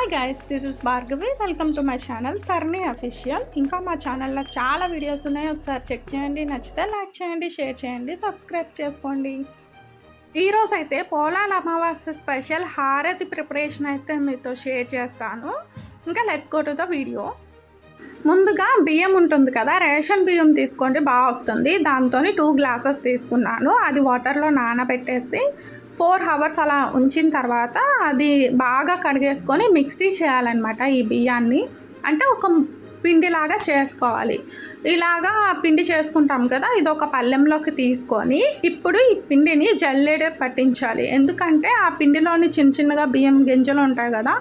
Hi guys, this is Bhargavi. Welcome to my channel Tarni official. ఇంకా మా ఛానల్లో చాలా వీడియోస్ ఉన్నాయి, ఒకసారి చెక్ చేయండి. నచ్చితే లైక్ చేయండి, షేర్ చేయండి, సబ్స్క్రైబ్ చేసుకోండి. ఈరోజు అయితే పోలాల అమావాస్య స్పెషల్ హారతి ప్రిపరేషన్ అయితే మీతో షేర్ చేస్తాను. ఇంకా let's go to the video. ముందుగా బియ్యం ఉంటుంది కదా, రేషన్ బియ్యం తీసుకోండి, బాగా వస్తుంది. దాంతో 2 గ్లాసెస్ తీసుకున్నాను. అది వాటర్లో నానబెట్టేసి 4 hours అలా ఉంచిన తర్వాత అది బాగా కడిగేసుకొని మిక్సీ చేయాలన్నమాట. ఈ బియ్యాన్ని అంటే ఒక పిండిలాగా చేసుకోవాలి. ఇలాగా పిండి చేసుకుంటాం కదా, ఇది ఒక పళ్ళెంలోకి తీసుకొని ఇప్పుడు ఈ పిండిని జల్లెడ పట్టించాలి. ఎందుకంటే ఆ పిండిలోని చిన్న చిన్నగా బియ్యం గింజలు ఉంటాయి కదా,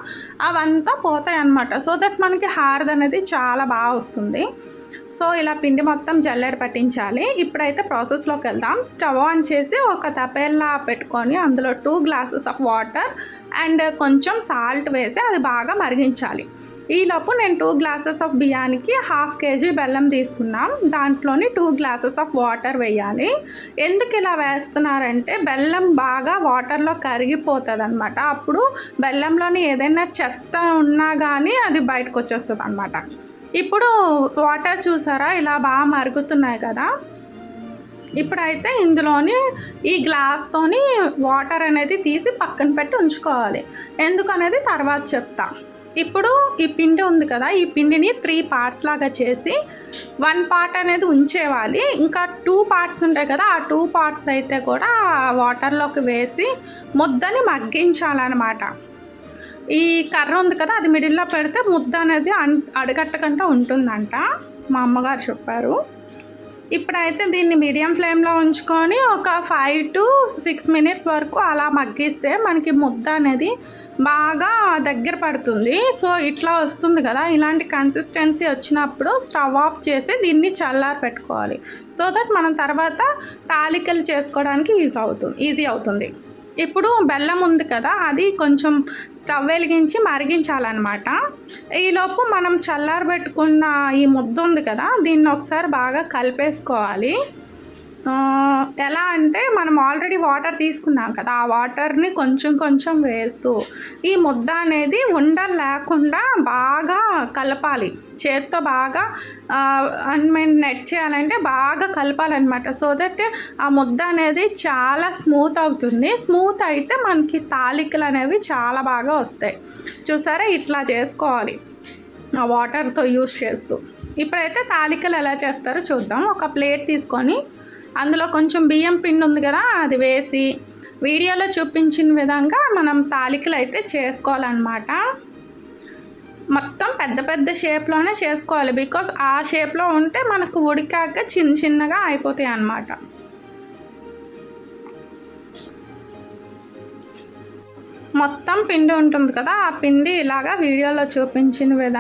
అవంతా పోతాయి అన్నమాట. సో దట్ మనకి హారతి అనేది చాలా బాగా వస్తుంది. సో ఇలా పిండి మొత్తం జల్లెడ పట్టించాలి. ఇప్పుడైతే ప్రాసెస్లోకి వెళ్దాం. స్టవ్ ఆన్ చేసి ఒక తపేలా పెట్టుకొని అందులో 2 glasses ఆఫ్ వాటర్ అండ్ కొంచెం సాల్ట్ వేసి అది బాగా మరిగించాలి. ఈలోపు నేను 2 glasses ఆఫ్ బియ్యానికి 1/2 kg బెల్లం తీసుకున్నాం. దాంట్లోని 2 glasses ఆఫ్ వాటర్ వేయాలి. ఎందుకు ఇలా వేస్తున్నారంటే బెల్లం బాగా వాటర్లో కరిగిపోతుంది అనమాట. అప్పుడు బెల్లంలోని ఏదైనా చెత్త ఉన్నా కానీ అది బయటకు వచ్చేస్తుంది అనమాట. ఇప్పుడు వాటర్ చూసారా ఇలా బాగా మరుగుతున్నాయి కదా. ఇప్పుడైతే ఇందులోని ఈ గ్లాస్తోని వాటర్ అనేది తీసి పక్కన పెట్టి ఉంచుకోవాలి. ఎందుకనేది తర్వాత చెప్తా. ఇప్పుడు ఈ పిండి ఉంది కదా, ఈ పిండిని 3 parts లాగా చేసి 1 part అనేది ఉంచేవాలి. ఇంకా 2 parts ఉంటాయి కదా, ఆ 2 parts అయితే కూడా వాటర్లోకి వేసి ముద్దని మగ్గించాలన్నమాట. ఈ కర్ర ఉంది కదా, అది మిడిల్లో పెడితే ముద్ద అనేది అడగట్టకుండా ఉంటుందంట, మా అమ్మగారు చెప్పారు. ఇప్పుడైతే దీన్ని మీడియం ఫ్లేమ్లో ఉంచుకొని ఒక 5 to 6 minutes వరకు అలా మగ్గిస్తే మనకి ముద్ద అనేది బాగా దగ్గర పడుతుంది. సో ఇట్లా వస్తుంది కదా, ఇలాంటి కన్సిస్టెన్సీ వచ్చినప్పుడు స్టవ్ ఆఫ్ చేసి దీన్ని పెట్టుకోవాలి. సో దట్ మనం తర్వాత తాలికలు చేసుకోవడానికి ఈజీ అవుతుంది. ఇప్పుడు బెల్లం ఉంది కదా, అది కొంచెం స్టవ్ వెలిగించి మరిగించాలన్నమాట. ఈలోపు మనం చల్లారబెట్టుకున్న ఈ ముద్ద ఉంది కదా, దీన్ని ఒకసారి బాగా కలిపేసుకోవాలి. ఎలా అంటే మనం ఆల్రెడీ వాటర్ తీసుకున్నాం కదా, ఆ వాటర్ని కొంచెం కొంచెం వేస్తూ ఈ ముద్ద అనేది ఉండలు లేకుండా బాగా కలపాలి. చేత్తో బాగా నెట్ చేయాలంటే బాగా కలపాలన్నమాట. సో దట్ ఆ ముద్ద అనేది చాలా స్మూత్ అవుతుంది. స్మూత్ అయితే మనకి తాలికలు అనేవి చాలా బాగా వస్తాయి. చూసారా, ఇట్లా చేసుకోవాలి ఆ వాటర్తో యూస్ చేస్తూ. ఇప్పుడైతే తాలికలు ఎలా చేస్తారో చూద్దాం. ఒక ప్లేట్ తీసుకొని అందులో కొంచెం బియ్యం పిండి ఉంది కదా, అది వేసి వీడియోలో చూపించిన విధంగా మనం తాలికలు అయితే చేసుకోవాలన్నమాట. మొత్తం పెద్ద పెద్ద షేప్లోనే చేసుకోవాలి. బికాస్ ఆ షేప్లో ఉంటే మనకు ఉడికాక చిన్న చిన్నగా అయిపోతాయి అన్నమాట. మొత్తం పిండి ఉంటుంది కదా, ఆ పిండి ఇలాగా వీడియోలో చూపించిన విధంగా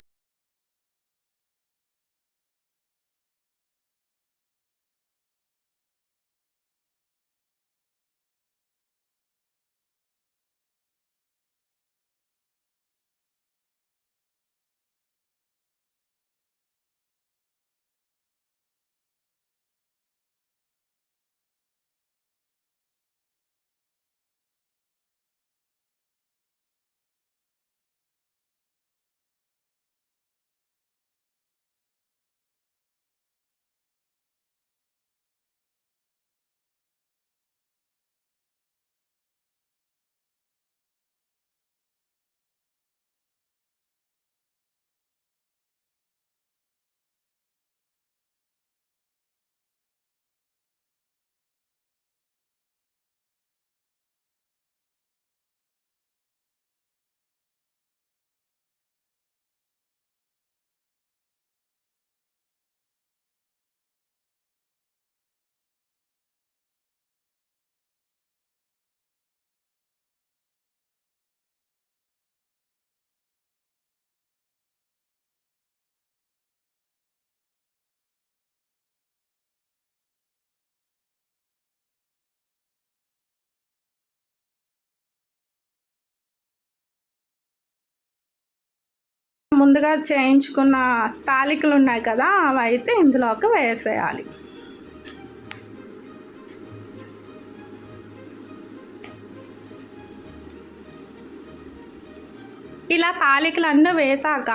ముందుగా చేయించుకున్న తాలికలు ఉన్నాయి కదా, అవి అయితే ఇందులోకి వేసేయాలి. ఇలా తాలికలన్నీ వేసాక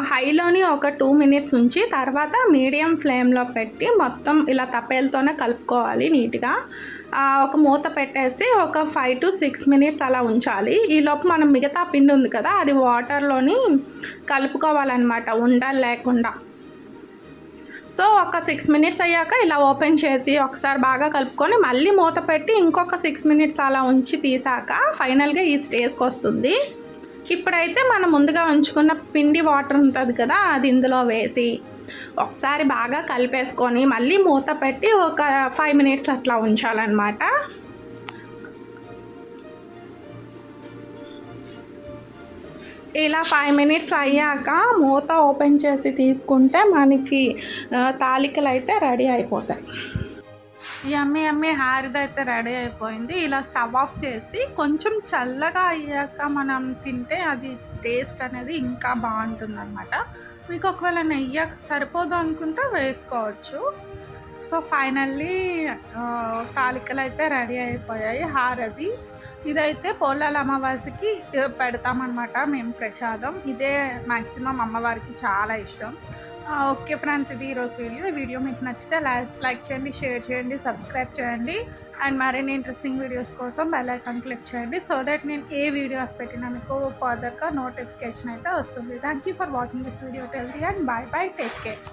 హైలోని ఒక 2 మినిట్స్ ఉంచి తర్వాత మీడియం ఫ్లేమ్లో పెట్టి మొత్తం ఇలా తప్పేలతోనే కలుపుకోవాలి నీట్గా. ఒక మూత పెట్టేసి ఒక 5 to 6 మినిట్స్ అలా ఉంచాలి. ఈలోపు మనం మిగతా పిండి ఉంది కదా, అది వాటర్లోని కలుపుకోవాలన్నమాట ఉండలు లేకుండా. సో ఒక 6 మినిట్స్ అయ్యాక ఇలా ఓపెన్ చేసి ఒకసారి బాగా కలుపుకొని మళ్ళీ మూత పెట్టి ఇంకొక 6 మినిట్స్ అలా ఉంచి తీసాక ఫైనల్గా ఈ స్టేజ్కి వస్తుంది. ఇప్పుడైతే మనం ముందుగా ఉంచుకున్న పిండి వాటర్ ఉంటుంది కదా, అది ఇందులో వేసి ఒకసారి బాగా కలిపేసుకొని మళ్ళీ మూత పెట్టి ఒక 5 మినిట్స్ అట్లా ఉంచాలన్నమాట. ఇలా 5 మినిట్స్ అయ్యాక మూత ఓపెన్ చేసి తీసుకుంటే మనకి తాలికలు అయితే రెడీ అయిపోతాయి. యమ్మీ హారిదైతే రెడీ అయిపోయింది. ఇలా స్టవ్ ఆఫ్ చేసి కొంచెం చల్లగా అయ్యాక మనం తింటే అది టేస్ట్ అనేది ఇంకా బాగుంటుందన్నమాట. మీకు ఒకవేళ నెయ్యి సరిపోదు అనుకుంటే వేసుకోవచ్చు. సో ఫైనల్లీ తాలికలు అయితే రెడీ అయిపోయాయి. హారది ఇదైతే పోలాల అమ్మవారికి పెడతామన్నమాట మేము ప్రసాదం. ఇదే మ్యాక్సిమం అమ్మవారికి చాలా ఇష్టం. ఓకే ఫ్రెండ్స్, ఇది ఈరోజు వీడియో. ఈ వీడియో మీకు నచ్చితే లైక్ చేయండి, షేర్ చేయండి, సబ్స్క్రైబ్ చేయండి. అండ్ మరిన్ని ఇంట్రెస్టింగ్ వీడియోస్ కోసం బెల్ ఐకాన్ క్లిక్ చేయండి. సో దట్ నేను ఏ వీడియోస్ పెట్టినా మీకు ఫర్దర్గా నోటిఫికేషన్ అయితే వస్తుంది. Thank you for watching this video. Tell the and bye bye, take care.